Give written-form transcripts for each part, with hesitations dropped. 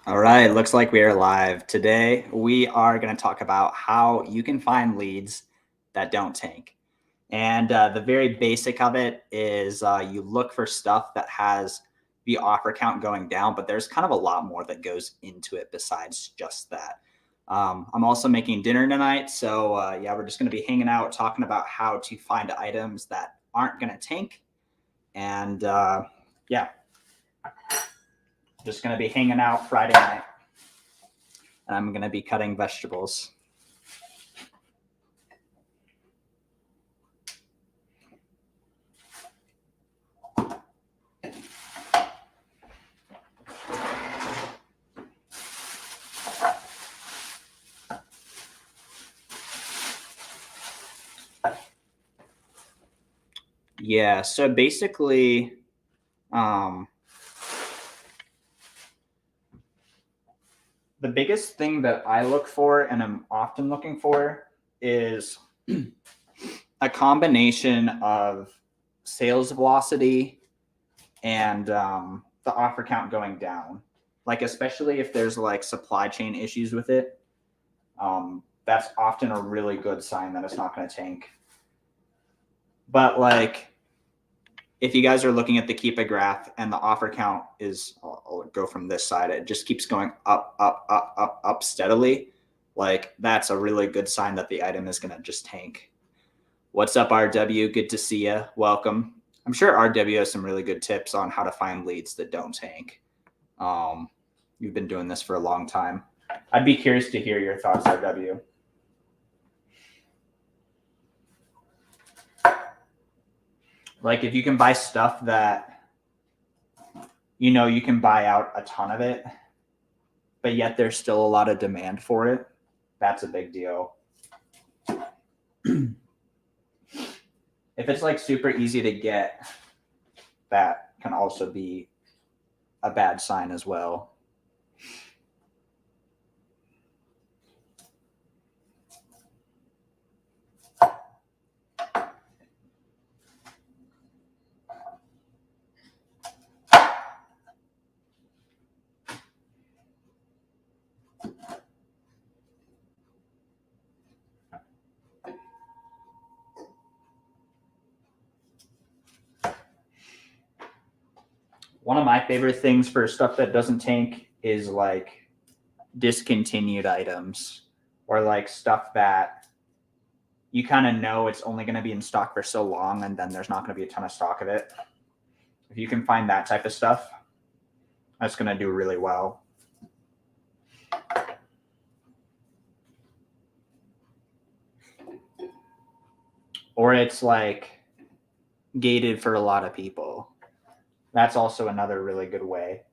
All right, looks like we are live. Today, we are going to talk about how you can find leads that don't tank. And the very basic of it is you look for stuff that has the offer count going down, but there's kind of a lot more that goes into it besides just that. I'm also making dinner tonight. So, yeah, we're just going to be hanging out, talking about how to find items that aren't going to tank. And yeah, just going to be hanging out Friday night. And I'm going to be cutting vegetables. Yeah, so basically, the biggest thing that I look for and I'm often looking for is a combination of sales velocity and the offer count going down. Like, especially if there's like supply chain issues with it, that's often a really good sign that it's not going to tank. But like, if you guys are looking at the Keepa graph and the offer count is, I'll go from this side, it just keeps going up, up, up, up, up steadily. Like, that's a really good sign that the item is going to just tank. What's up, RW? Good to see you. Welcome. I'm sure RW has some really good tips on how to find leads that don't tank. You've been doing this for a long time. I'd be curious to hear your thoughts, RW. Like, if you can buy stuff that, you know, you can buy out a ton of it, but yet there's still a lot of demand for it, that's a big deal. If it's like super easy to get, that can also be a bad sign as well. One of my favorite things for stuff that doesn't tank is like discontinued items or like stuff that you kind of know it's only going to be in stock for so long and then there's not going to be a ton of stock of it. If you can find that type of stuff, that's going to do really well. Or it's like gated for a lot of people. That's also another really good way.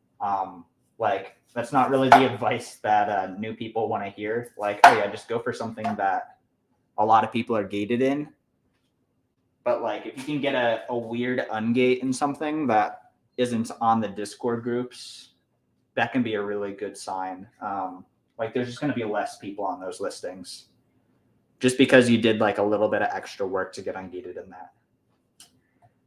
Like, that's not really the advice that new people want to hear. Like, oh yeah, just go for something that a lot of people are gated in. But like, if you can get a weird ungate in something that isn't on the Discord groups, that can be a really good sign. Like, there's just going to be less people on those listings just because you did like a little bit of extra work to get ungated in that.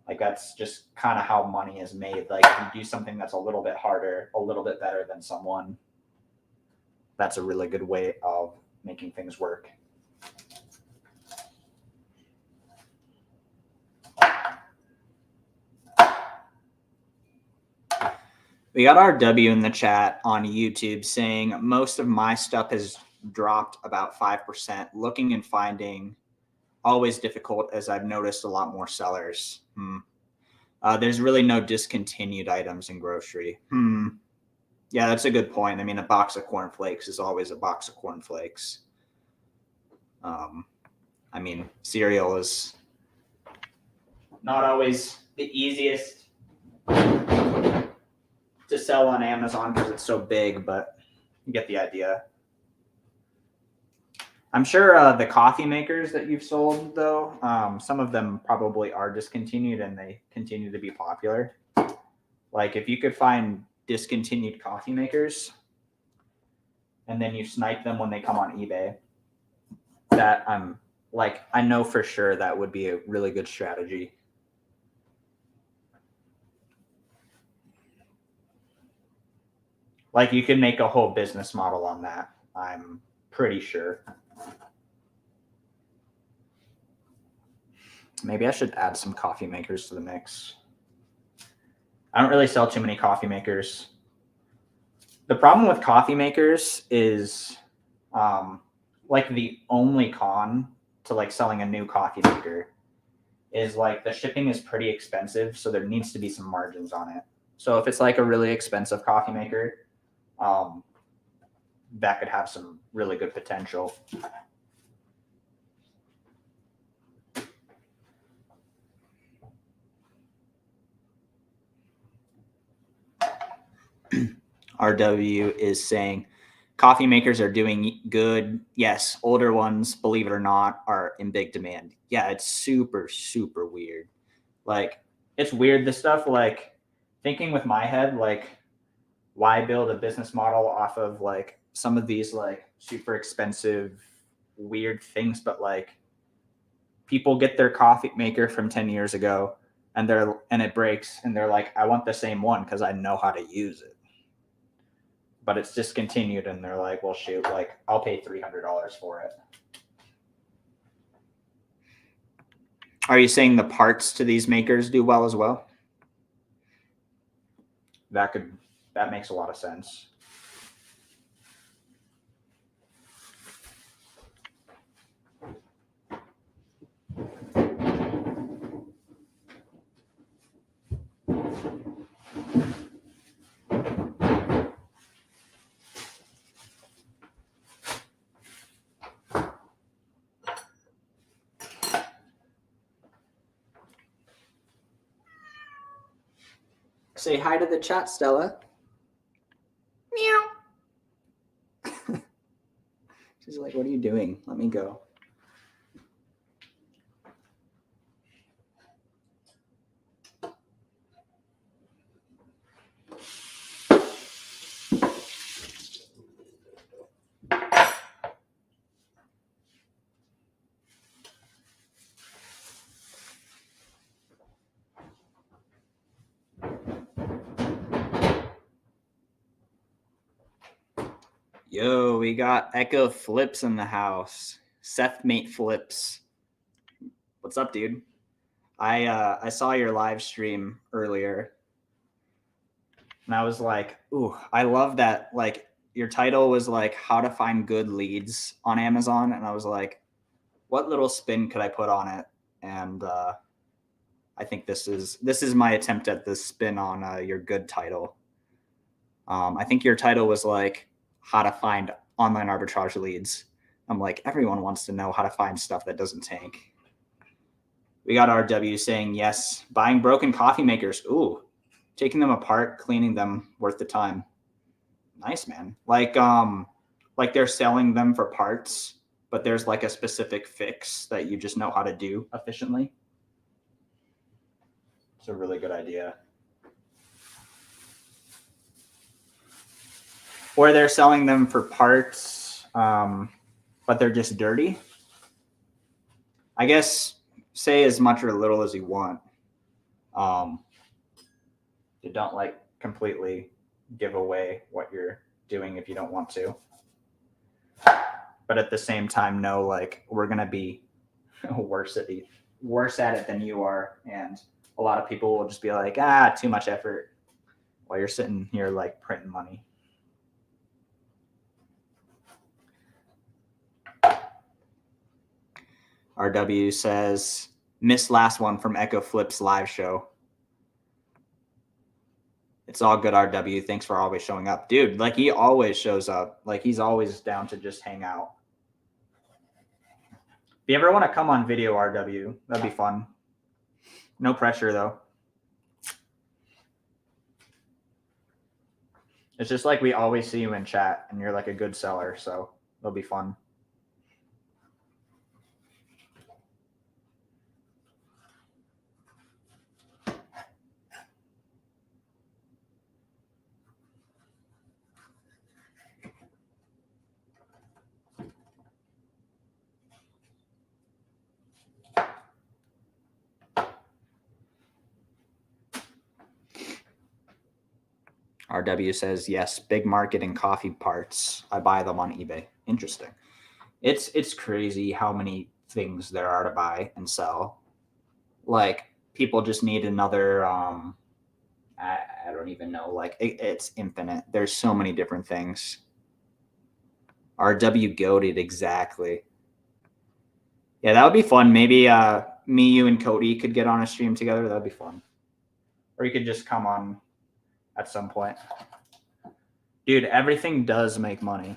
Like, that's just kind of how money is made. Like, if you do something that's a little bit harder, a little bit better than someone, that's a really good way of making things work. We got RW in the chat on YouTube saying most of my stuff has dropped about 5%. Looking and finding always difficult as I've noticed a lot more sellers. There's really no discontinued items in grocery. Yeah, that's a good point. I mean, a box of cornflakes is always a box of cornflakes. I mean, cereal is not always the easiest to sell on Amazon because it's so big, but you get the idea. I'm sure the coffee makers that you've sold, though, some of them probably are discontinued and they continue to be popular. Like, if you could find discontinued coffee makers and then you snipe them when they come on eBay, that I know for sure that would be a really good strategy. Like you could make a whole business model on that. I'm pretty sure. Maybe I should add some coffee makers to the mix. I don't really sell too many coffee makers. The problem with coffee makers is like the only con to like selling a new coffee maker is like the shipping is pretty expensive, so there needs to be some margins on it. So if it's like a really expensive coffee maker, that could have some really good potential. RW is saying coffee makers are doing good. Yes, older ones, believe it or not, are in big demand. Yeah, it's super, super weird. Like, it's weird. The stuff, like, thinking with my head, like, why build a business model off of, like, some of these, like, super expensive, weird things, but, like, people get their coffee maker from 10 years ago and it breaks and they're like, I want the same one because I know how to use it. But it's discontinued and they're like, well, shoot, like I'll pay $300 for it. Are you saying the parts to these makers do well as well? That makes a lot of sense. Say hi to the chat, Stella. Meow. She's like, what are you doing? Let me go. Yo, we got Echo Flips in the house. Seth Mate Flips. What's up, dude? I saw your live stream earlier. And I was like, ooh, I love that. Like your title was like how to find good leads on Amazon. And I was like, what little spin could I put on it? And I think this is my attempt at this spin on your good title. I think your title was like how to find online arbitrage leads. I'm like, everyone wants to know how to find stuff that doesn't tank. We got RW saying, yes, buying broken coffee makers. Ooh, taking them apart, cleaning them, worth the time. Nice, man. Like they're selling them for parts, but there's like a specific fix that you just know how to do efficiently. It's a really good idea. Or they're selling them for parts, but they're just dirty. I guess say as much or little as you want. You don't like completely give away what you're doing if you don't want to. But at the same time, know like we're gonna be worse at it than you are, and a lot of people will just be like, too much effort, while you're sitting here like printing money. RW says, missed last one from Echo Flip's live show. It's all good, RW. Thanks for always showing up. Dude, like he always shows up. Like he's always down to just hang out. If you ever want to come on video, RW, that'd be fun. No pressure, though. It's just like we always see you in chat, and you're like a good seller, so it'll be fun. RW says, yes, big market in coffee parts. I buy them on eBay. Interesting. It's crazy how many things there are to buy and sell. Like, people just need another, I don't even know. Like, it's infinite. There's so many different things. RW goated, exactly. Yeah, that would be fun. Maybe me, you, and Cody could get on a stream together. That'd be fun. Or you could just come on at some point. Dude, everything does make money.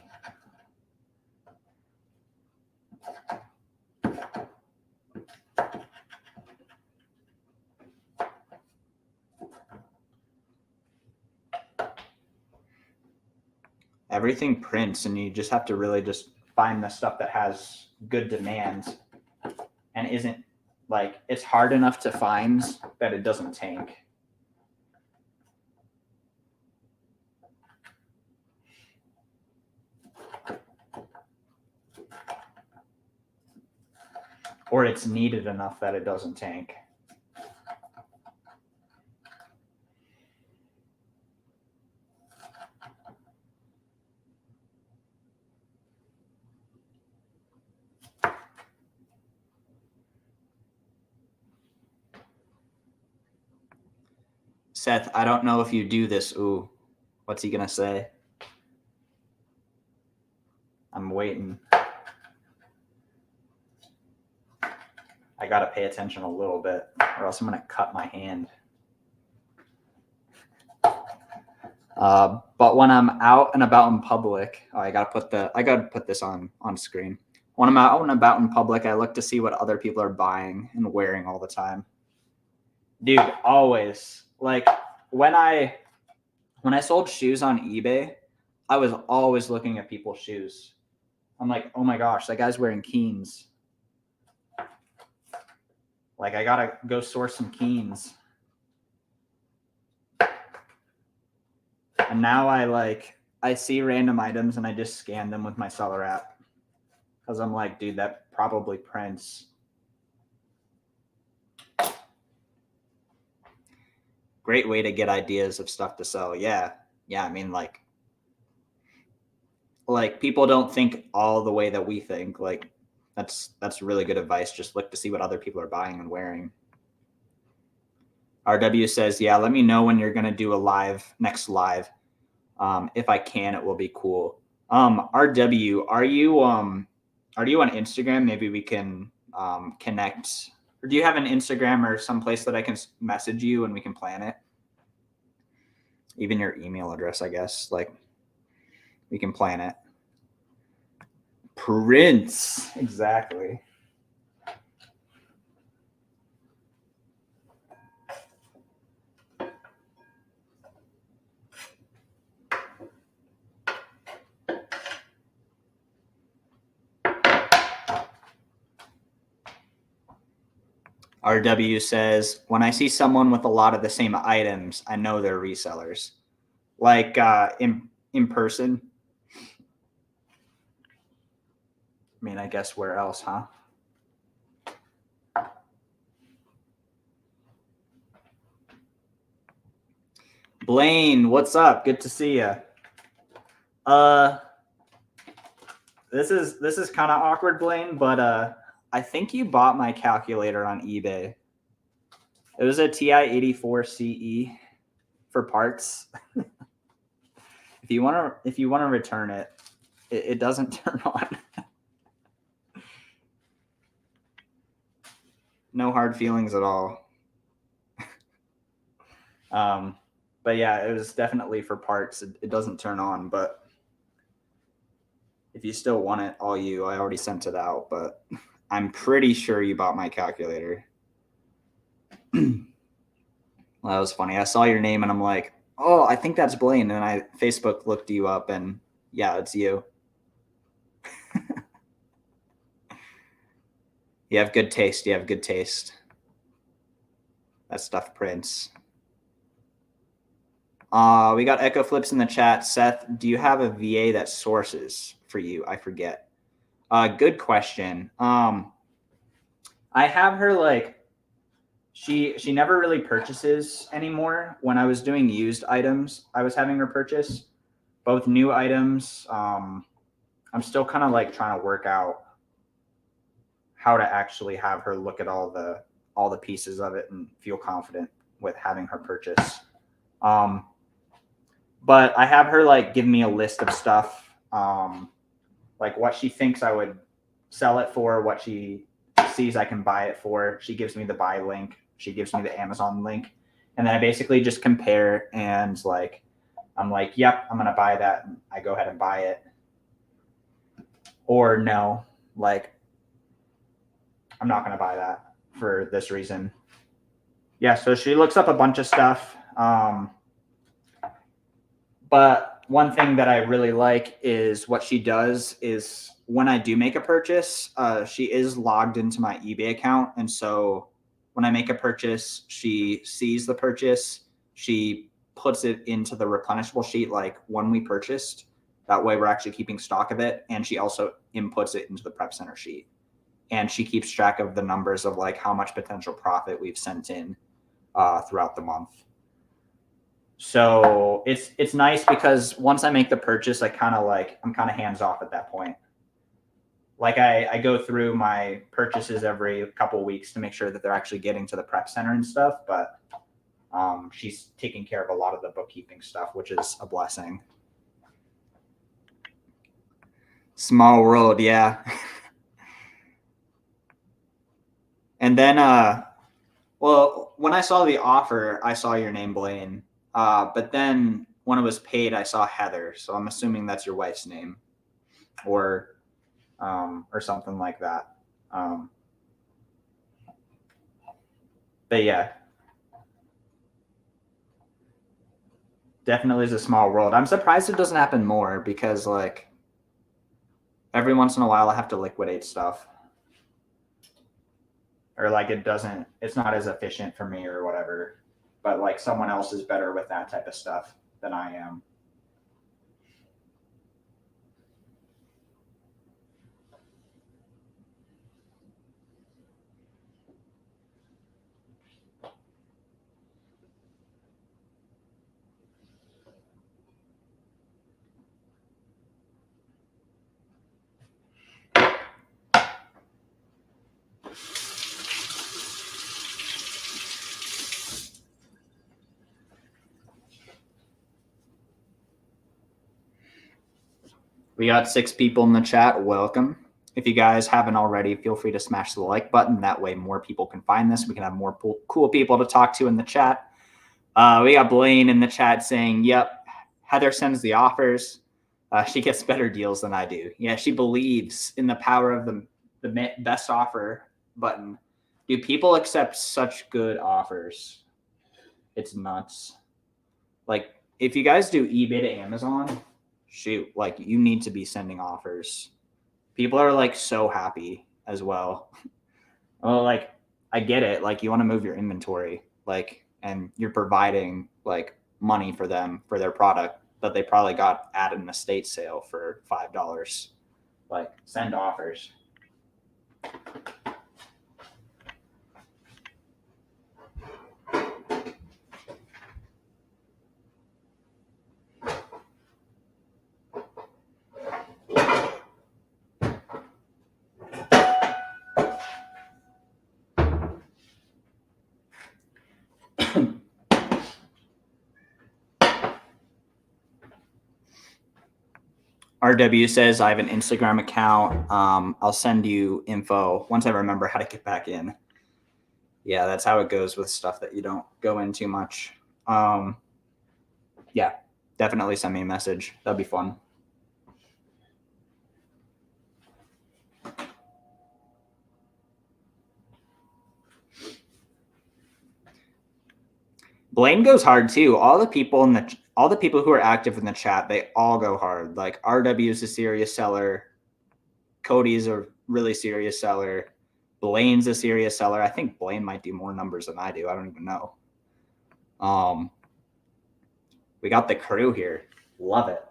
Everything prints, and you just have to really just find the stuff that has good demand and isn't like, it's hard enough to find that it doesn't tank. Or it's needed enough that it doesn't tank. Seth, I don't know if you do this. Ooh, what's he gonna say? I'm waiting. I gotta pay attention a little bit, or else I'm gonna cut my hand. But when I'm out and about in public, I gotta put this on screen. When I'm out and about in public, I look to see what other people are buying and wearing all the time. Dude, always. Like, when I sold shoes on eBay, I was always looking at people's shoes. I'm like, oh my gosh, that guy's wearing Keens. Like, I gotta go source some Keens. And now I see random items and I just scan them with my seller app. Because I'm like, dude, that probably prints. Great way to get ideas of stuff to sell. Yeah. I mean, like people don't think all the way that we think. Like, that's really good advice. Just look to see what other people are buying and wearing. RW says, yeah, let me know when you're gonna do a next live. If I can, it will be cool. RW, are you on Instagram? Maybe we can connect. Or do you have an Instagram or someplace that I can message you and we can plan it? Even your email address, I guess. Like, we can plan it. Prince, exactly. RW says, when I see someone with a lot of the same items, I know they're resellers. Like in person. I mean, I guess where else, huh? Blaine, what's up? Good to see you. This is kind of awkward, Blaine, but I think you bought my calculator on eBay. It was a TI-84 CE for parts. If you want to return it, it doesn't turn on. No hard feelings at all. But yeah, it was definitely for parts. It doesn't turn on, but if you still want it, all you. I already sent it out, but I'm pretty sure you bought my calculator. Well, that was funny. I saw your name and I'm like, oh, I think that's Blaine. And I Facebook looked you up and yeah, it's you. You have good taste. That stuff prints. We got Echo Flips in the chat. Seth, do you have a VA that sources for you? I forget. Good question. I have her She never really purchases anymore. When I was doing used items, I was having her purchase both new items. I'm still kind of like trying to work out how to actually have her look at all the pieces of it and feel confident with having her purchase. Um, but I have her like give me a list of stuff, like what she thinks I would sell it for, what she sees I can buy it for. She gives me the buy link. She gives me the Amazon link, and then I basically just compare and like I'm like, yep, I'm gonna buy that. And I go ahead and buy it, or no, like I'm not gonna buy that for this reason. Yeah, so she looks up a bunch of stuff. But one thing that I really like is what she does is when I do make a purchase, she is logged into my eBay account. And so when I make a purchase, she sees the purchase, she puts it into the replenishable sheet like when we purchased. That way we're actually keeping stock of it. And she also inputs it into the prep center sheet. And she keeps track of the numbers of like how much potential profit we've sent in throughout the month. So it's nice because once I make the purchase, I'm kind of hands off at that point. Like I go through my purchases every couple of weeks to make sure that they're actually getting to the prep center and stuff. But she's taking care of a lot of the bookkeeping stuff, which is a blessing. Small world, yeah. And then, well, when I saw the offer, I saw your name, Blaine. But then when it was paid, I saw Heather. So I'm assuming that's your wife's name, or something like that. But yeah, definitely is a small world. I'm surprised it doesn't happen more because like every once in a while I have to liquidate stuff, or like it's not as efficient for me or whatever. But like someone else is better with that type of stuff than I am. We got 6 people in the chat. Welcome. If you guys haven't already, feel free to smash the like button. That way more people can find this. We can have more cool people to talk to in the chat. We got Blaine in the chat saying, yep, Heather sends the offers. She gets better deals than I do. Yeah, she believes in the power of the best offer button. Do people accept such good offers? It's nuts. Like, if you guys do eBay to Amazon, shoot, like you need to be sending offers. People are like so happy as well. Well, like I get it. Like you want to move your inventory, like, and you're providing like money for them for their product that they probably got at an estate sale for $5. Like send offers. RW says I have an Instagram account. I'll send you info once I remember how to get back in. Yeah, that's how it goes with stuff that you don't go in too much. Yeah, definitely send me a message. That'd be fun. Blaine goes hard too. All the people who are active in the chat, they all go hard. Like RW is a serious seller. Cody's a really serious seller. Blaine's a serious seller. I think Blaine might do more numbers than I do. I don't even know. We got the crew here. Love it.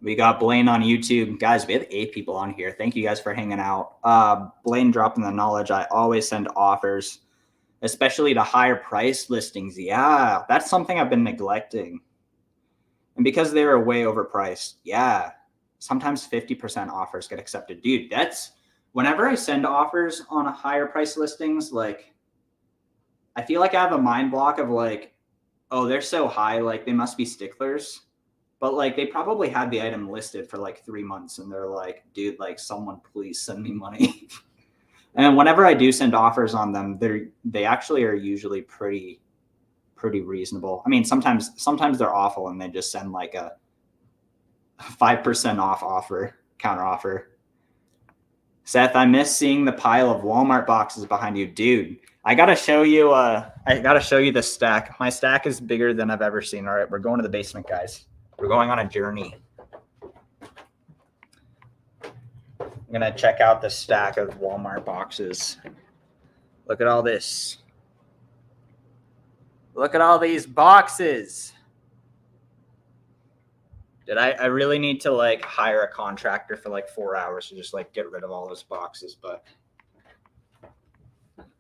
We got Blaine on YouTube. Guys, we have 8 people on here. Thank you guys for hanging out. Blaine dropping the knowledge. I always send offers, especially to higher price listings. Yeah, that's something I've been neglecting. And because they were way overpriced, yeah, sometimes 50% offers get accepted. Dude, that's whenever I send offers on a higher price listings, like I feel like I have a mind block of like, oh, they're so high, like they must be sticklers. But like they probably had the item listed for like 3 months and they're like, dude, like someone please send me money. And whenever I do send offers on them, they actually are usually pretty reasonable. I mean, sometimes they're awful and they just send like a 5% off offer, counter offer. Seth, I miss seeing the pile of Walmart boxes behind you, dude. I gotta show you the stack. My stack is bigger than I've ever seen. All right, we're going to the basement, guys. We're going on a journey. I'm gonna check out the stack of Walmart boxes. Look at all this. Look at all these boxes. Did I really need to like hire a contractor for like 4 hours to just like get rid of all those boxes, but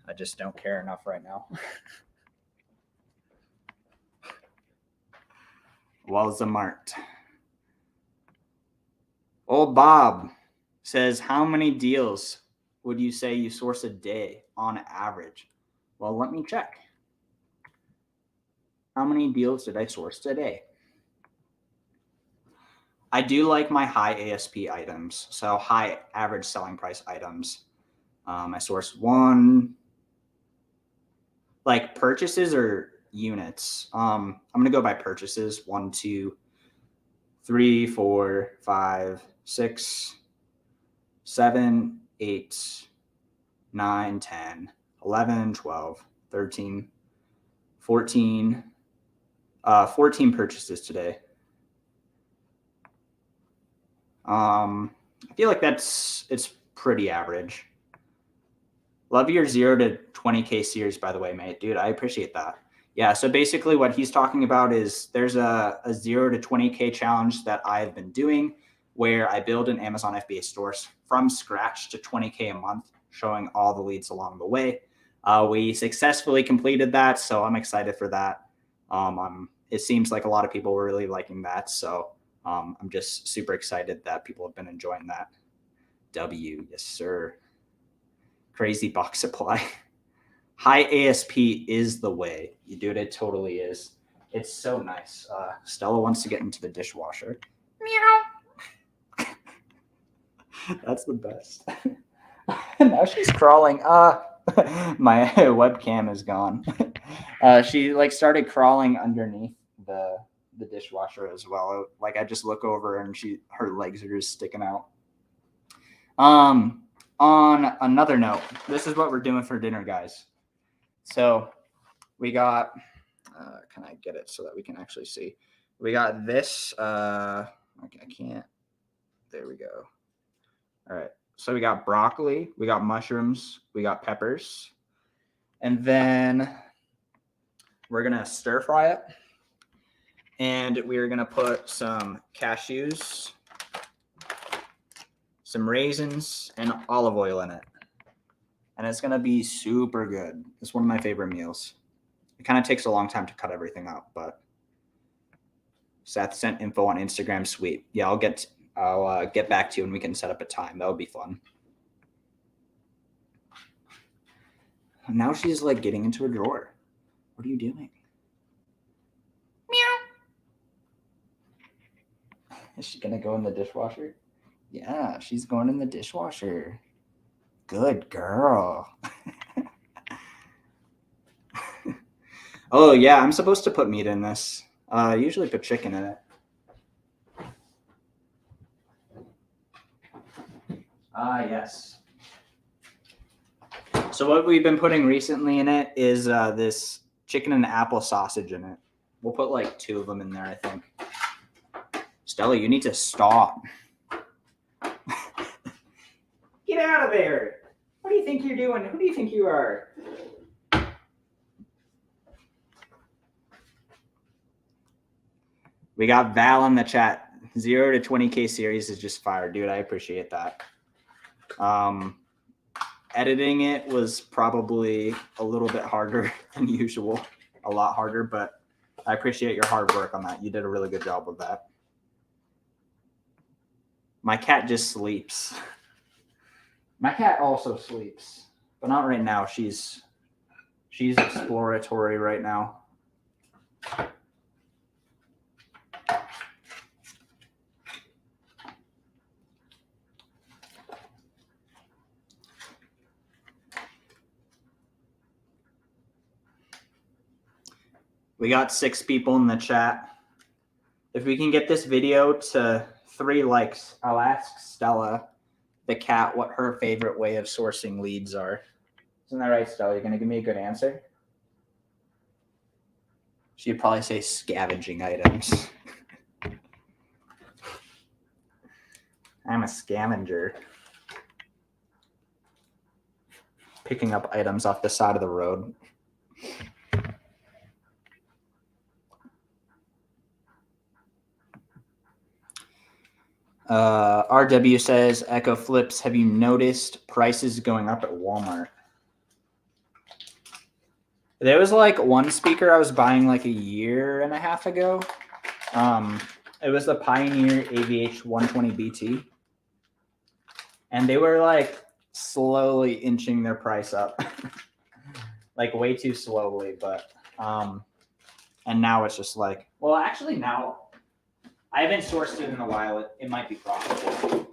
I just don't care enough right now. Walmart. Old Bob says, how many deals would you say you source a day on average? Well, let me check. How many deals did I source today? I do like my high ASP items, so high average selling price items. I sourced one, like purchases or units. I'm going to go by purchases. 1, 2, 3, 4, 5, 6, 7, 8, 9, 10, 11, 12, 13, 14, 14 purchases today. I feel like it's pretty average. Love your 0 to 20K series, by the way, mate. Dude, I appreciate that. Yeah, so basically what he's talking about is there's a 0 to 20K challenge that I've been doing where I build an Amazon FBA store from scratch to 20K a month, showing all the leads along the way. We successfully completed that, so I'm excited for that. It seems like a lot of people were really liking that, so I'm just super excited that people have been enjoying that. W, yes, sir. Crazy box supply. High ASP is the way. You do it. It totally is. It's so nice. Stella wants to get into the dishwasher. Meow. That's the best. Now she's crawling. My webcam is gone. She like started crawling underneath the dishwasher as well. Like I just look over and her legs are just sticking out. On another note, this is what we're doing for dinner, guys. So we got, can I get it so that we can actually see? We got this, okay, I can't, there we go. All right, so we got broccoli, we got mushrooms, we got peppers, and then we're gonna stir fry it. And we're gonna put some cashews, some raisins, and olive oil in it. And it's gonna be super good. It's one of my favorite meals. It kind of takes a long time to cut everything up, but Seth sent info on Instagram. Sweet. Yeah, I'll get back to you and we can set up a time. That would be fun. Now she's like getting into a drawer. What are you doing? Meow. Is she gonna go in the dishwasher? Yeah, she's going in the dishwasher. Good girl. Oh, yeah, I'm supposed to put meat in this. I usually put chicken in it. Yes. So what we've been putting recently in it is this chicken and apple sausage in it. We'll put like 2 of them in there, I think. Stella, you need to stop. Get out of there. What do you think you're doing? Who do you think you are? We got Val in the chat. 0 to 20K series is just fire, dude. I appreciate that. Editing it was probably a little bit harder than usual, a lot harder, but I appreciate your hard work on that. You did a really good job with that. My cat just sleeps. My cat also sleeps, but not right now. She's exploratory right now. We got 6 people in the chat. If we can get this video to 3 likes, I'll ask Stella, the cat, what her favorite way of sourcing leads are. Isn't that right, Stella? You're going to give me a good answer? She'd probably say scavenging items. I'm a scavenger. Picking up items off the side of the road. RW says, Echo Flips, have you noticed prices going up at Walmart? There was like one speaker I was buying like a year and a half ago. It was the Pioneer AVH 120 BT. And they were like slowly inching their price up. Like way too slowly, but and now it's just like, well, actually now I haven't sourced it in a while. It might be profitable.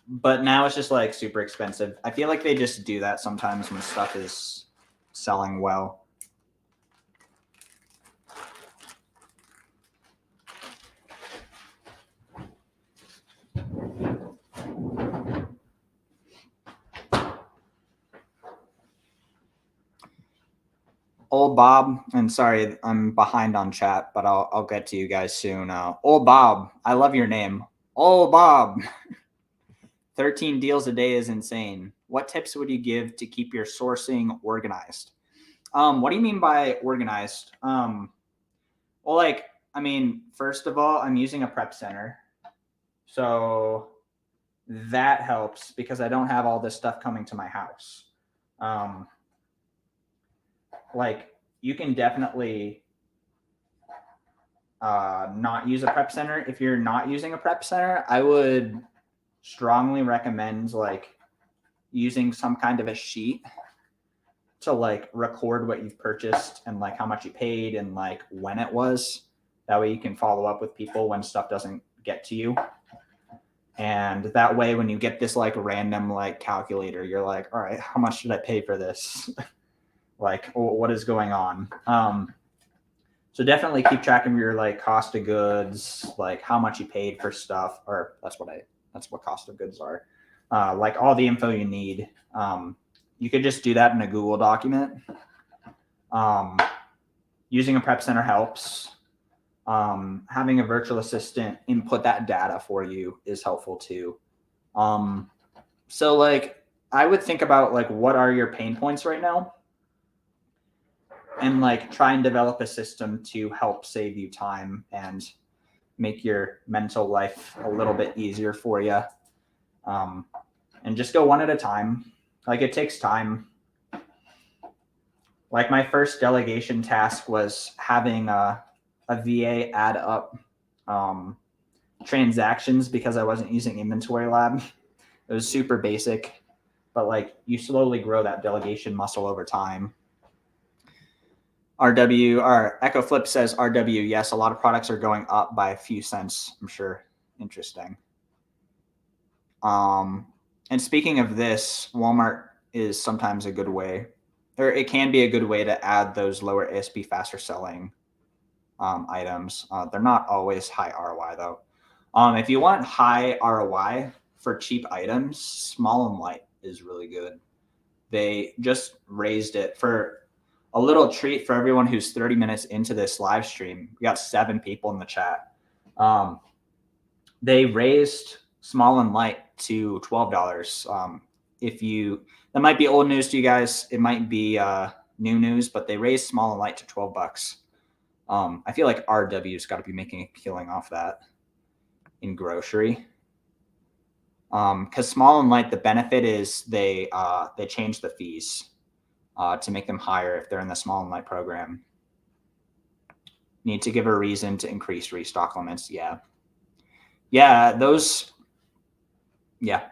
But now it's just like super expensive. I feel like they just do that sometimes when stuff is selling well. Old Bob, and sorry, I'm behind on chat, but I'll get to you guys soon. Old Bob, I love your name. Old Bob. 13 deals a day is insane. What tips would you give to keep your sourcing organized? What do you mean by organized? Well, like, I mean, first of all, I'm using a prep center. So that helps because I don't have all this stuff coming to my house. Like, you can definitely not use a prep center. If you're not using a prep center, I would strongly recommend like using some kind of a sheet to like record what you've purchased and like how much you paid and like when it was. That way you can follow up with people when stuff doesn't get to you. And that way when you get this like random like calculator, you're like, all right, how much did I pay for this? Like, what is going on? So definitely keep track of your like cost of goods, like how much you paid for stuff, or that's what cost of goods are. Like all the info you need. You could just do that in a Google document. Using a prep center helps. Having a virtual assistant input that data for you is helpful too. So like I would think about like what are your pain points right now? And like try and develop a system to help save you time and make your mental life a little bit easier for you. And just go one at a time. Like it takes time. Like my first delegation task was having a VA add up transactions because I wasn't using Inventory Lab. It was super basic, but like you slowly grow that delegation muscle over time. Echo Flip says RW, yes, a lot of products are going up by a few cents, I'm sure. Interesting. And speaking of this, Walmart is sometimes a good way, or it can be a good way to add those lower ASP, faster selling items. They're not always high ROI though. If you want high ROI for cheap items, Small and Light is really good. They just raised it for a little treat for everyone who's 30 minutes into this live stream. We got 7 people in the chat. They raised Small and Light to $12. That might be old news to you guys. It might be new news, but they raised Small and Light to $12. I feel like RW's got to be making a killing off that in grocery. Because small and light, the benefit is they change the fees to make them higher if they're in the small and light program. Need to give a reason to increase restock limits. Yeah. Those. Yeah,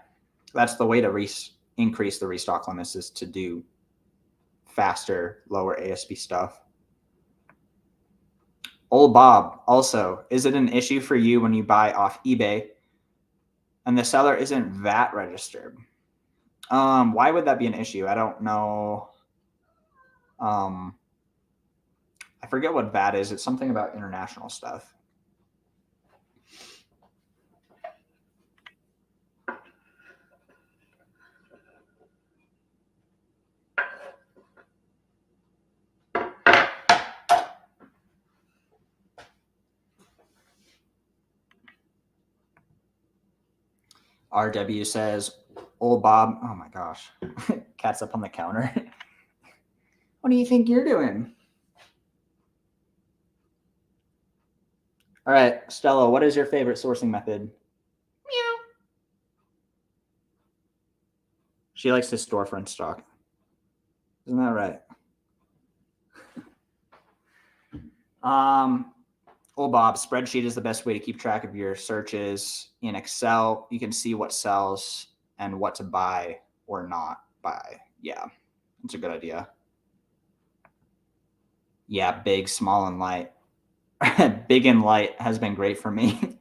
that's the way to increase the restock limits is to do faster, lower ASP stuff. Old Bob, also, is it an issue for you when you buy off eBay and the seller isn't VAT registered? Why would that be an issue? I don't know. I forget what VAT is. It's something about international stuff. RW says, Old Bob, oh my gosh, cat's up on the counter. What do you think you're doing? All right, Stella, what is your favorite sourcing method? Meow. She likes to store front stock. Isn't that right? Old Bob, spreadsheet is the best way to keep track of your searches. In Excel, you can see what sells and what to buy or not buy. Yeah, that's a good idea. Yeah, big, small, and light. Big and light has been great for me.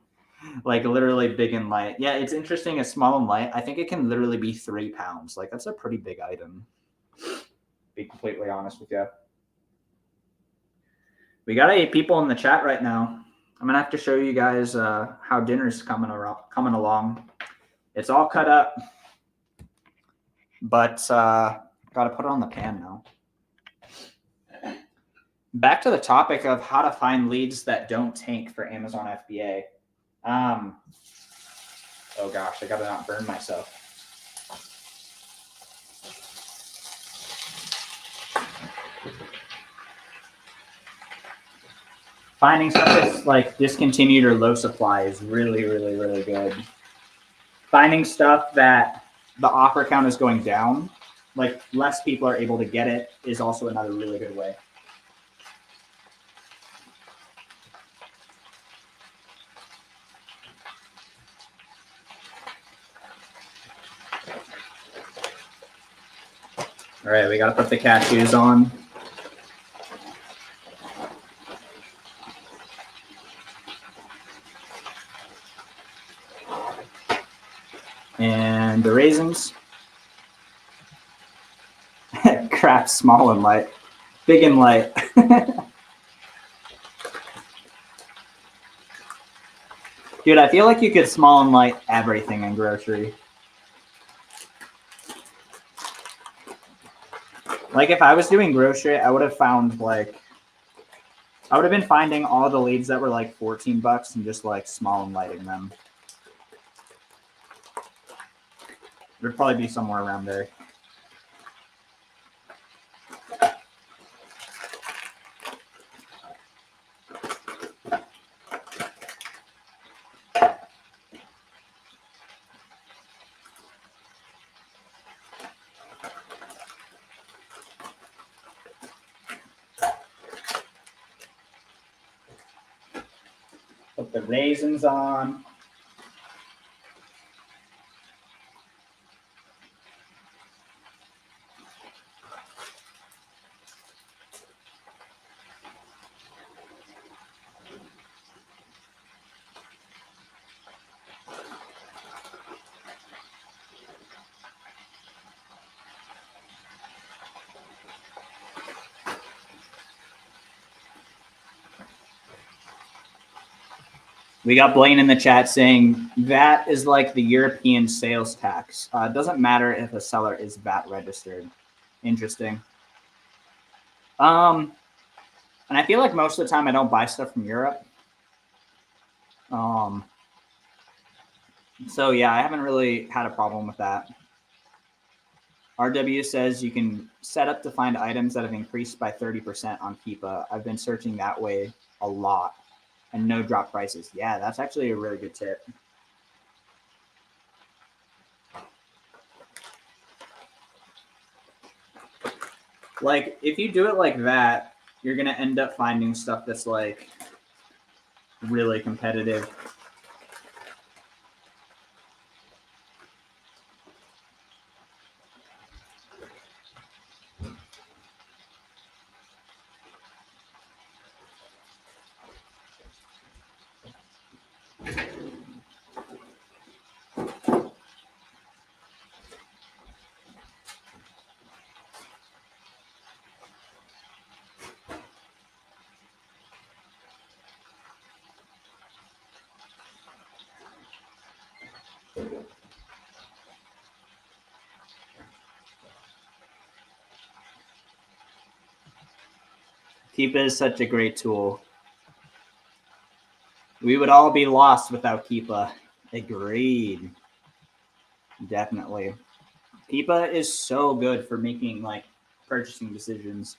Like literally big and light. Yeah, it's interesting. A small and light, I think it can literally be 3 pounds. Like that's a pretty big item. Be completely honest with you. We got 8 people in the chat right now. I'm gonna have to show you guys how dinner's coming along. It's all cut up, but gotta put it on the pan now. Back to the topic of how to find leads that don't tank for Amazon FBA. Oh gosh, I gotta not burn myself. Finding stuff that's like discontinued or low supply is really, really, really good. Finding stuff that the offer count is going down, like less people are able to get it, is also another really good way. All right, we got to put the cashews on. And the raisins. Crap, small and light. Big and light. Dude, I feel like you could small and light everything in grocery. Like if I was doing grocery, I would have found like, I would have been finding all the leads that were like 14 bucks and just like small and lighting them. It would probably be somewhere around there. Put the raisins on. We got Blaine in the chat saying VAT is like the European sales tax. It doesn't matter if a seller is VAT registered. Interesting. And I feel like most of the time I don't buy stuff from Europe. So yeah, I haven't really had a problem with that. RW says you can set up to find items that have increased by 30% on Keepa. I've been searching that way a lot and no drop prices. Yeah, that's actually a really good tip. Like, if you do it like that, you're going to end up finding stuff that's like really competitive. Keepa is such a great tool. We would all be lost without Keepa. Agreed. Definitely. Keepa is so good for making like purchasing decisions.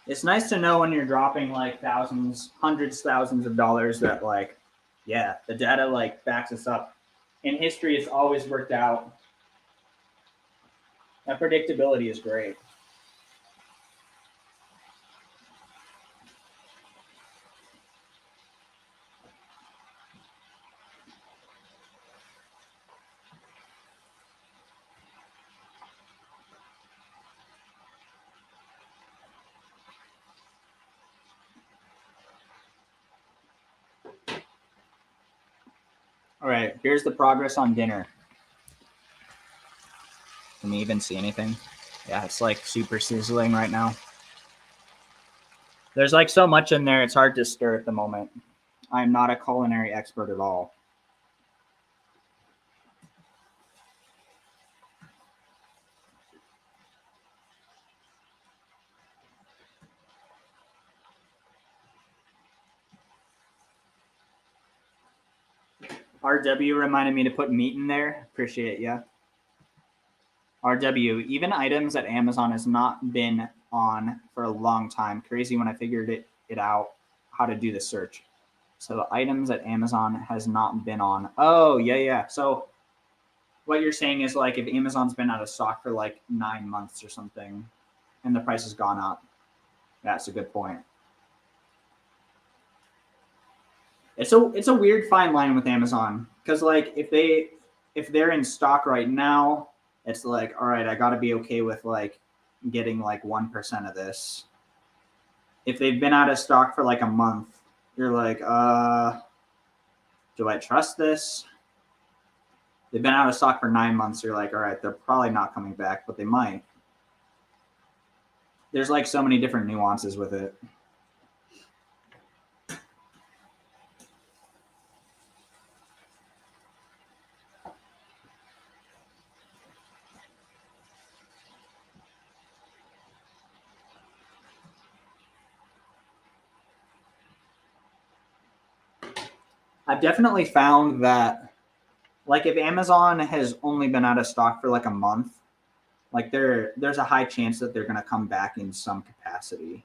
It's nice to know when you're dropping like thousands, hundreds, thousands of dollars that like, yeah, the data like backs us up. In history, it's always worked out. That predictability is great. All right, here's the progress on dinner. Can you even see anything? Yeah, it's like super sizzling right now. There's like so much in there, it's hard to stir at the moment. I'm not a culinary expert at all. RW reminded me to put meat in there. Appreciate ya. RW, even items that Amazon has not been on for a long time. Crazy when I figured it out how to do the search. So items that Amazon has not been on. Oh, yeah. So what you're saying is like if Amazon's been out of stock for like 9 months or something and the price has gone up. That's a good point. It's a weird fine line with Amazon because like if they're in stock right now, it's like, all right, I got to be okay with like getting like 1% of this. If they've been out of stock for like a month, you're like, do I trust this? They've been out of stock for 9 months. You're like, all right, they're probably not coming back, but they might. There's like so many different nuances with it. I've definitely found that like if Amazon has only been out of stock for like a month, like there's a high chance that they're going to come back in some capacity.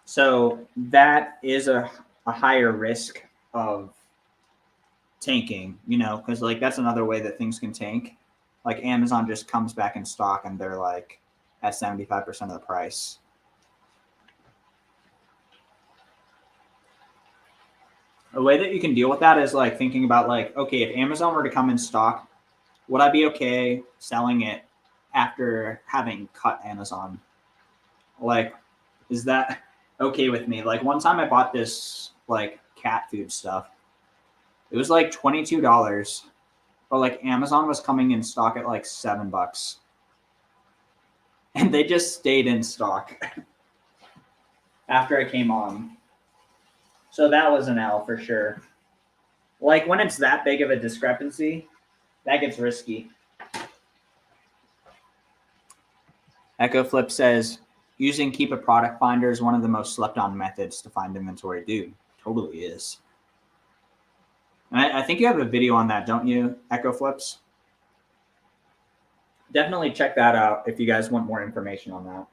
So that is a higher risk of tanking, you know, because like that's another way that things can tank. Like Amazon just comes back in stock and they're like at 75% of the price. A way that you can deal with that is like thinking about like, okay, if Amazon were to come in stock, would I be okay selling it after having cut Amazon? Like, is that okay with me? Like one time I bought this like cat food stuff. It was like $22, but like Amazon was coming in stock at like $7. And they just stayed in stock after I came on. So that was an L for sure. Like when it's that big of a discrepancy, that gets risky. Echo Flip says, using Keep a Product Finder is one of the most slept on methods to find inventory. Dude, totally is. And I think you have a video on that, don't you, Echo Flips? Definitely check that out if you guys want more information on that.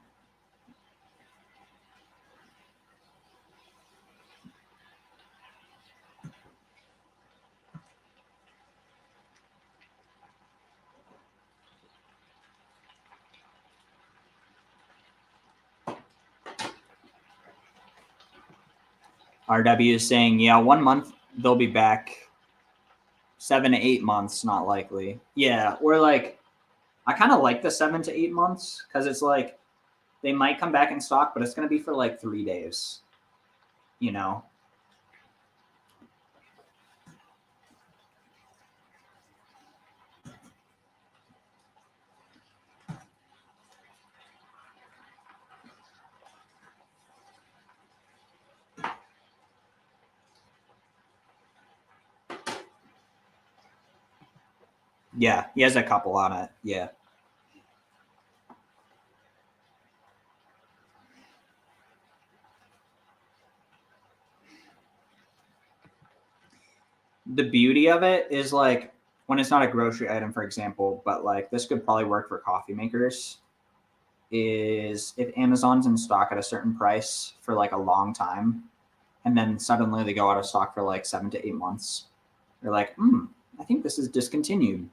RW is saying, yeah, 1 month they'll be back. 7 to 8 months, not likely. Yeah, or like, I kind of like the 7 to 8 months because it's like they might come back in stock, but it's going to be for like 3 days, you know? Yeah, he has a couple on it. Yeah. The beauty of it is like when it's not a grocery item, for example, but like this could probably work for coffee makers. Is if Amazon's in stock at a certain price for like a long time, and then suddenly they go out of stock for like 7 to 8 months, they're like, I think this is discontinued.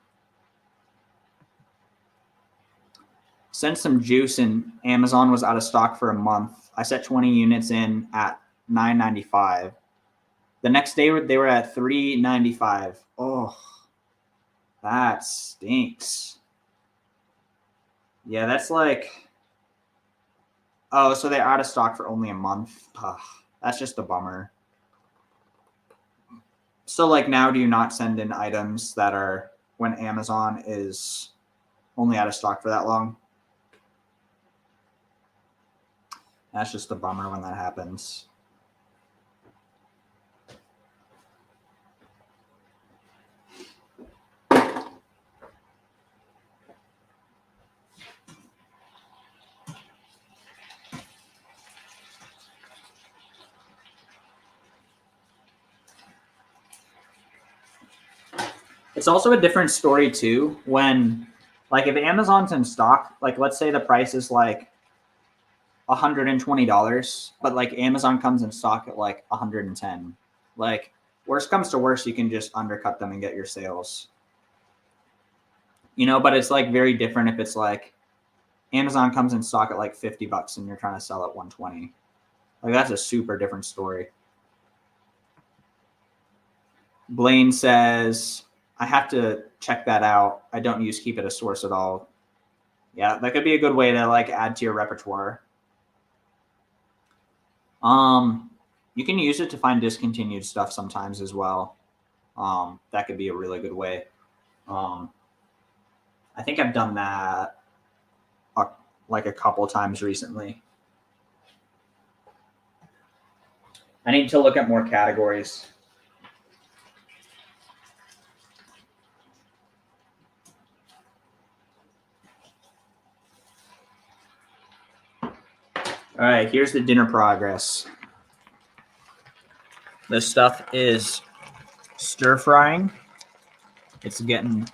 Sent some juice and Amazon was out of stock for a month. I set 20 units in at $9.95. The next day they were at $3.95. Oh, that stinks. Yeah, that's like, oh, so they're out of stock for only a month. Ugh, that's just a bummer. So like now, do you not send in items that are when Amazon is only out of stock for that long? That's just a bummer when that happens. It's also a different story too when, like, if Amazon's in stock, like let's say the price is like $120, but like Amazon comes in stock at like 110. Like, worst comes to worst, you can just undercut them and get your sales. You know, but it's like very different if it's like Amazon comes in stock at like $50 and you're trying to sell at 120. Like that's a super different story. Blaine says, I have to check that out. I don't use Keep It a Source at all. Yeah, that could be a good way to like add to your repertoire. You can use it to find discontinued stuff sometimes as well. That could be a really good way. I think I've done that like a couple times recently. I need to look at more categories. All right, here's the dinner progress. This stuff is stir frying. It's getting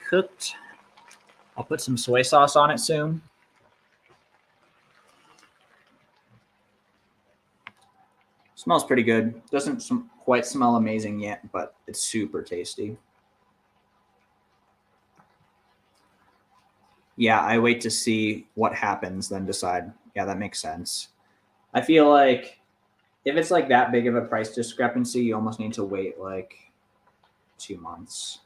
cooked. I'll put some soy sauce on it soon. Smells pretty good. Doesn't quite smell amazing yet, but it's super tasty. Yeah, I wait to see what happens, then decide. Yeah, that makes sense. I feel like if it's like that big of a price discrepancy, you almost need to wait like 2 months.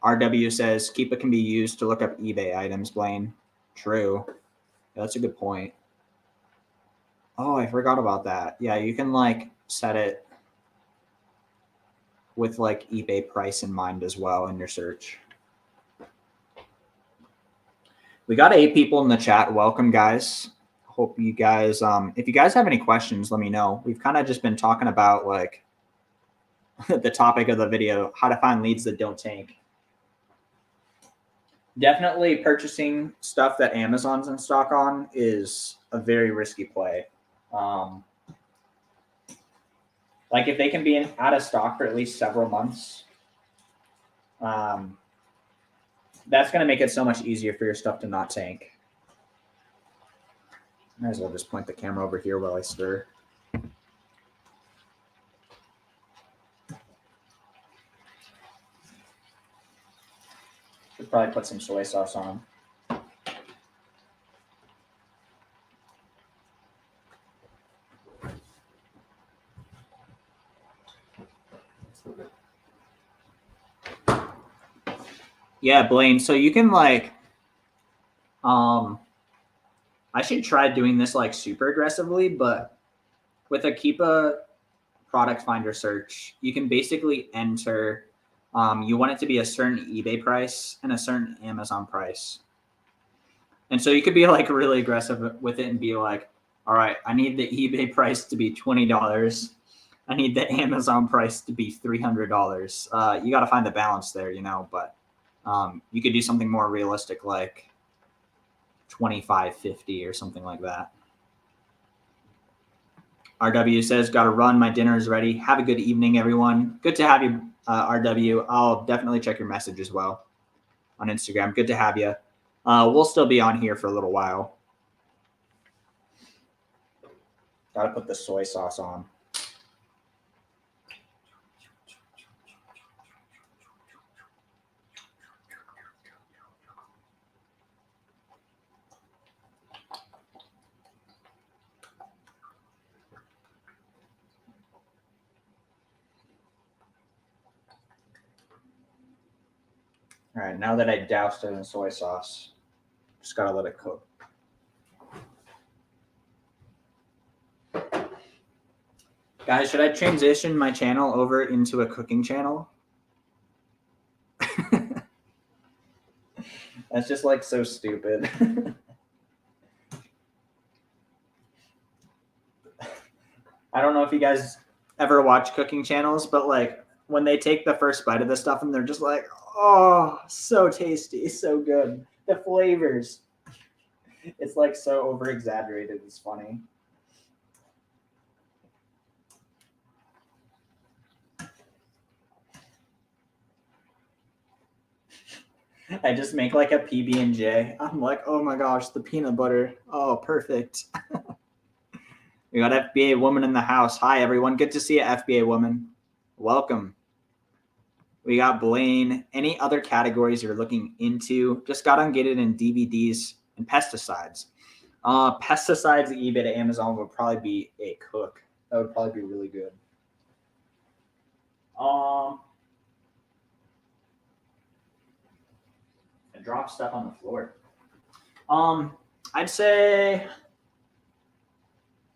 RW says, Keepa can be used to look up eBay items, Blaine. True. Yeah, that's a good point. Oh, I forgot about that. Yeah, you can like set it with like eBay price in mind as well in your search. We got 8 people in the chat. Welcome, guys. Hope you guys, if you guys have any questions, let me know. We've kind of just been talking about like the topic of the video, how to find leads that don't tank. Definitely purchasing stuff that Amazon's in stock on is a very risky play. Like if they can be out of stock for at least several months, that's going to make it so much easier for your stuff to not tank. Might as well just point the camera over here while I stir. Should probably put some soy sauce on. Yeah, Blaine. So you can like, I should try doing this like super aggressively, but with a Keepa product finder search, you can basically enter, you want it to be a certain eBay price and a certain Amazon price. And so you could be like really aggressive with it and be like, all right, I need the eBay price to be $20. I need the Amazon price to be $300. You got to find the balance there, you know, but you could do something more realistic like $25.50 or something like that. RW says, got to run. My dinner is ready. Have a good evening, everyone. Good to have you, RW. I'll definitely check your message as well on Instagram. Good to have you. We'll still be on here for a little while. Got to put the soy sauce on. All right, now that I doused it in soy sauce, just got to let it cook. Guys, should I transition my channel over into a cooking channel? That's just like so stupid. I don't know if you guys ever watch cooking channels, but like when they take the first bite of the stuff and they're just like, oh, so tasty, so good. The flavors. It's like so over exaggerated. It's funny. I just make like a PB&J. I'm like, oh my gosh, the peanut butter. Oh, perfect. We got FBA woman in the house. Hi, everyone. Good to see you, FBA woman. Welcome. We got Blaine. Any other categories you're looking into? Just got on Get It in DVDs and pesticides. Pesticides, eBay to Amazon would probably be a cook. That would probably be really good. I drop stuff on the floor. I'd say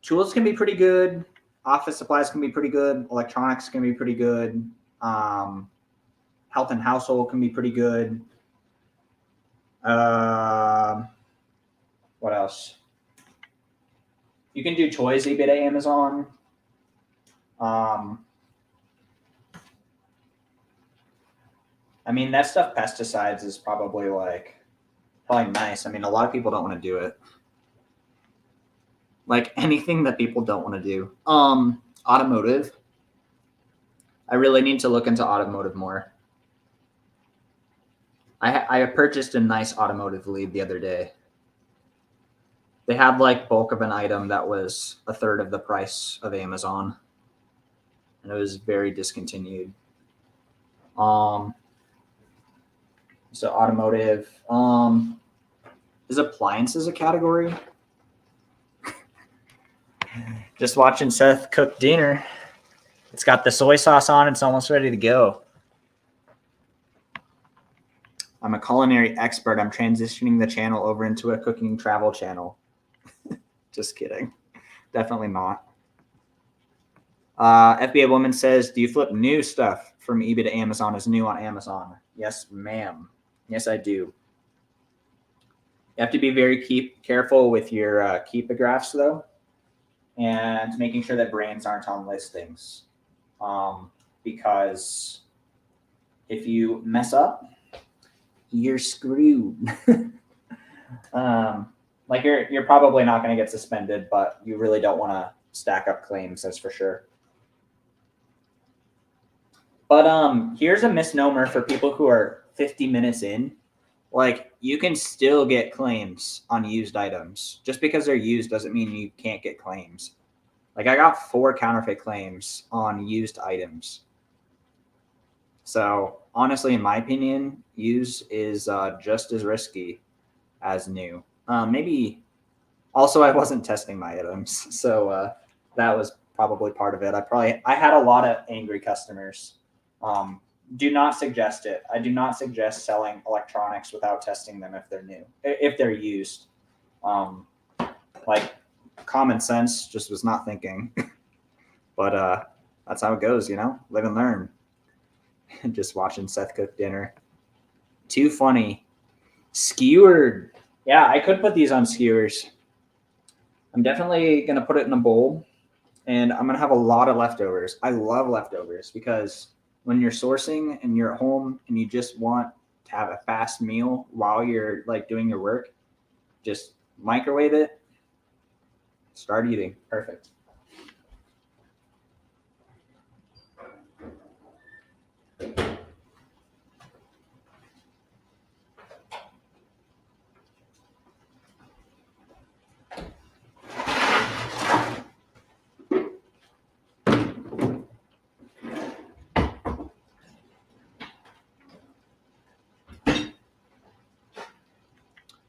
tools can be pretty good. Office supplies can be pretty good. Electronics can be pretty good. Health and household can be pretty good. What else? You can do toys, eBay to Amazon. I mean, that stuff, pesticides, is probably nice. I mean, a lot of people don't want to do it. Like anything that people don't want to do. Automotive. I really need to look into automotive more. I purchased a nice automotive lead the other day. They had like bulk of an item that was a third of the price of Amazon. And it was very discontinued. So automotive. Is appliances a category? Just watching Seth cook dinner. It's got the soy sauce on. It's almost ready to go. I'm a culinary expert. I'm transitioning the channel over into a cooking travel channel. Just kidding. Definitely not. FBA woman says, do you flip new stuff from eBay to Amazon as new on Amazon? Yes, ma'am. Yes, I do. You have to be very careful with your keepagraphs, though, and making sure that brands aren't on listings. Because if you mess up, you're screwed. Like you're probably not going to get suspended, but you really don't want to stack up claims, that's for sure. But here's a misnomer for people who are 50 minutes in. Like, you can still get claims on used items. Just because they're used doesn't mean you can't get claims. Like, I got 4 counterfeit claims on used items. So honestly, in my opinion, used is just as risky as new. Maybe also I wasn't testing my items, so that was probably part of it. I had a lot of angry customers. Do not suggest it. I do not suggest selling electronics without testing them if they're new, if they're used. Like, common sense just was not thinking. But that's how it goes, live and learn. Just watching Seth cook dinner. Too funny. Skewered. Yeah, I could put these on skewers. I'm definitely going to put it in a bowl, and I'm going to have a lot of leftovers. I love leftovers because when you're sourcing and you're at home and you just want to have a fast meal while you're like doing your work, just microwave it, start eating. Perfect.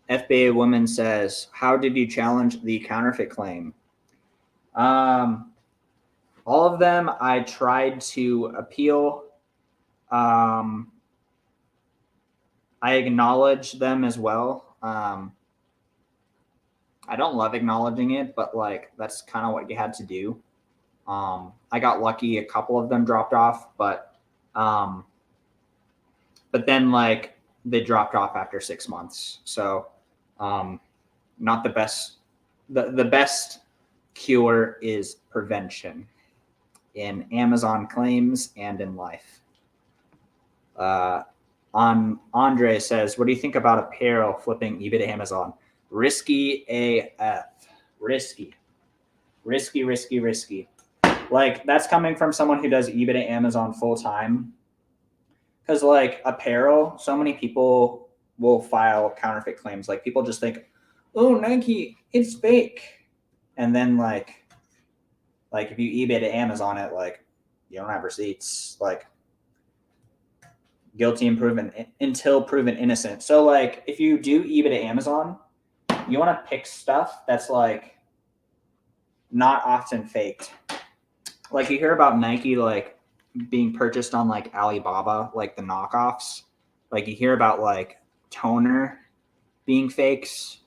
FBA woman says, how did you challenge the counterfeit claim? All of them I tried to appeal. I acknowledge them as well. I don't love acknowledging it, but like that's kind of what you had to do. I got lucky; a couple of them dropped off, but then like they dropped off after 6 months. So not the best. The best cure is prevention in Amazon claims and in life. Andre says, what do you think about apparel flipping eBay to Amazon? Risky AF. Risky. Like, that's coming from someone who does eBay to Amazon full time. Because like apparel, so many people will file counterfeit claims. Like, people just think, oh, Nike, it's fake. And then like if you eBay to Amazon it, like, you don't have receipts. Like, guilty until proven innocent. So like if you do eBay to Amazon, you want to pick stuff that's like not often faked. Like, you hear about Nike like being purchased on like Alibaba, like the knockoffs. Like, you hear about like toner being fakes.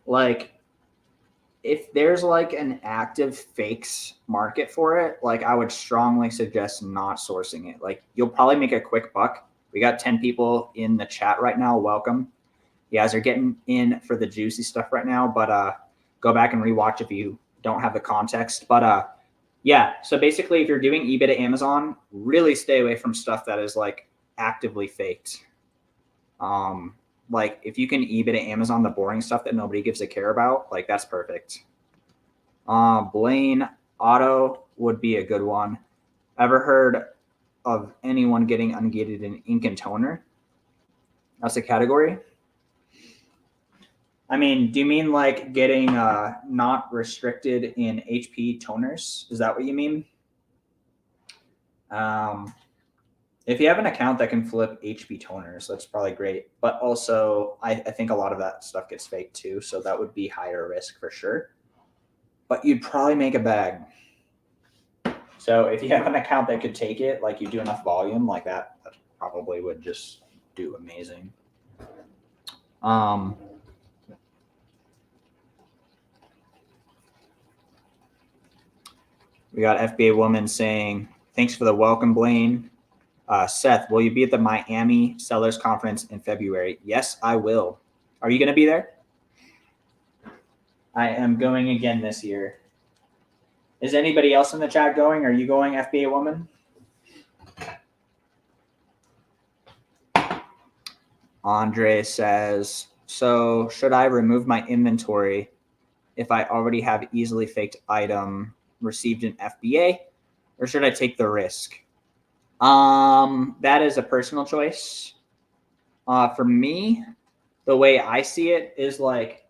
Like, if there's like an active fakes market for it, like, I would strongly suggest not sourcing it. Like, you'll probably make a quick buck. We got 10 people in the chat right now. Welcome. You guys are getting in for the juicy stuff right now, but go back and rewatch if you don't have the context. But yeah, so basically if you're doing eBay to Amazon, really stay away from stuff that is like actively faked. Like, if you can eBay to Amazon the boring stuff that nobody gives a care about, like, that's perfect. Blaine Auto would be a good one. Ever heard of anyone getting ungated in ink and toner? That's a category. I mean, do you mean like getting not restricted in HP toners? Is that what you mean? If you have an account that can flip HP toners, that's probably great. But also, I think a lot of that stuff gets faked too, so that would be higher risk for sure. But you'd probably make a bag. So if you have an account that could take it, like you do enough volume like that probably would just do amazing. We got FBA woman saying, thanks for the welcome, Blaine. Seth, will you be at the Miami Sellers Conference in February? Yes, I will. Are you going to be there? I am going again this year. Is anybody else in the chat going? Are you going, FBA woman? Andre says, so should I remove my inventory if I already have easily faked item received an FBA, or should I take the risk? That is a personal choice. For me, the way I see it is like,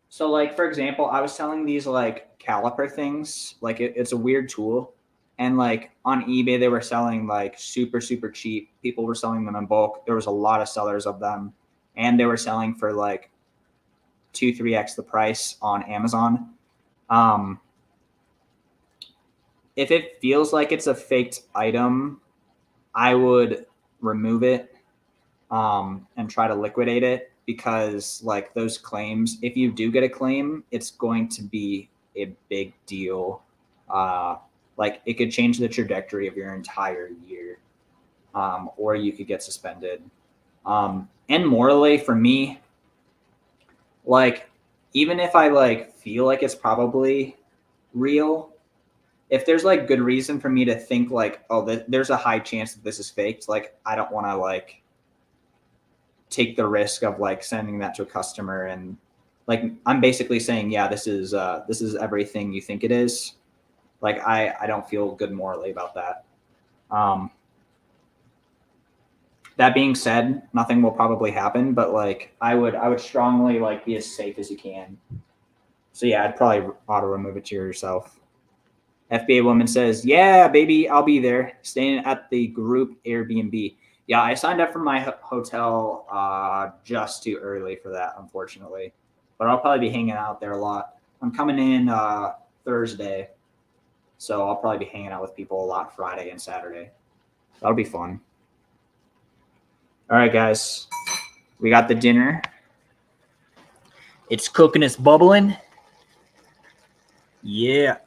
so like, for example, I was selling these like caliper things. Like it's a weird tool. And like on eBay, they were selling like super, super cheap. People were selling them in bulk. There was a lot of sellers of them. And they were selling for like 2-3x the price on Amazon. If it feels like it's a faked item, I would remove it and try to liquidate it, because like those claims, if you do get a claim, it's going to be a big deal. Like it could change the trajectory of your entire year, or you could get suspended. And morally, for me, like even if I like feel like it's probably real, if there's like good reason for me to think like, oh, there's a high chance that this is faked, like I don't want to like take the risk of like sending that to a customer and like I'm basically saying, yeah, this is everything you think it is. Like I don't feel good morally about that. That being said, nothing will probably happen, but like I would strongly like be as safe as you can. So yeah, I'd probably auto remove it to yourself. FBA woman says, yeah, baby, I'll be there. Staying at the group Airbnb. Yeah, I signed up for my hotel just too early for that, unfortunately. But I'll probably be hanging out there a lot. I'm coming in Thursday, so I'll probably be hanging out with people a lot Friday and Saturday. That'll be fun. All right, guys. We got the dinner. It's cooking, it's bubbling. Yeah.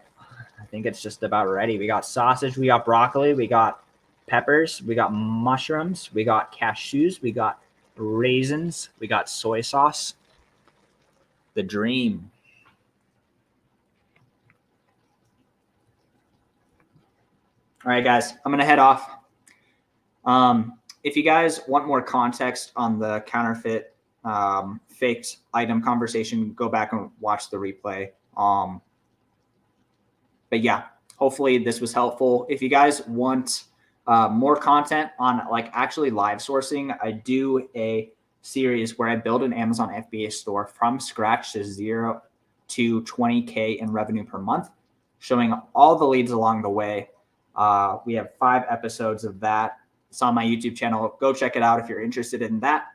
I think it's just about ready. We got sausage, we got broccoli, we got peppers, we got mushrooms, we got cashews, we got raisins, we got soy sauce. The dream. All right, guys, I'm going to head off. If you guys want more context on the counterfeit faked item conversation, go back and watch the replay. But yeah, hopefully this was helpful. If you guys want more content on like actually live sourcing, I do a series where I build an Amazon FBA store from scratch to 0 to 20K in revenue per month, showing all the leads along the way. We have 5 episodes of that. It's on my YouTube channel. Go check it out if you're interested in that.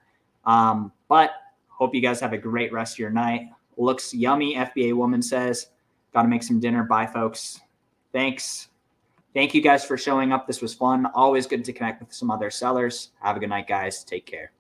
But hope you guys have a great rest of your night. Looks yummy, FBA woman says. Got to make some dinner. Bye, folks. Thanks. Thank you guys for showing up. This was fun. Always good to connect with some other sellers. Have a good night, guys. Take care.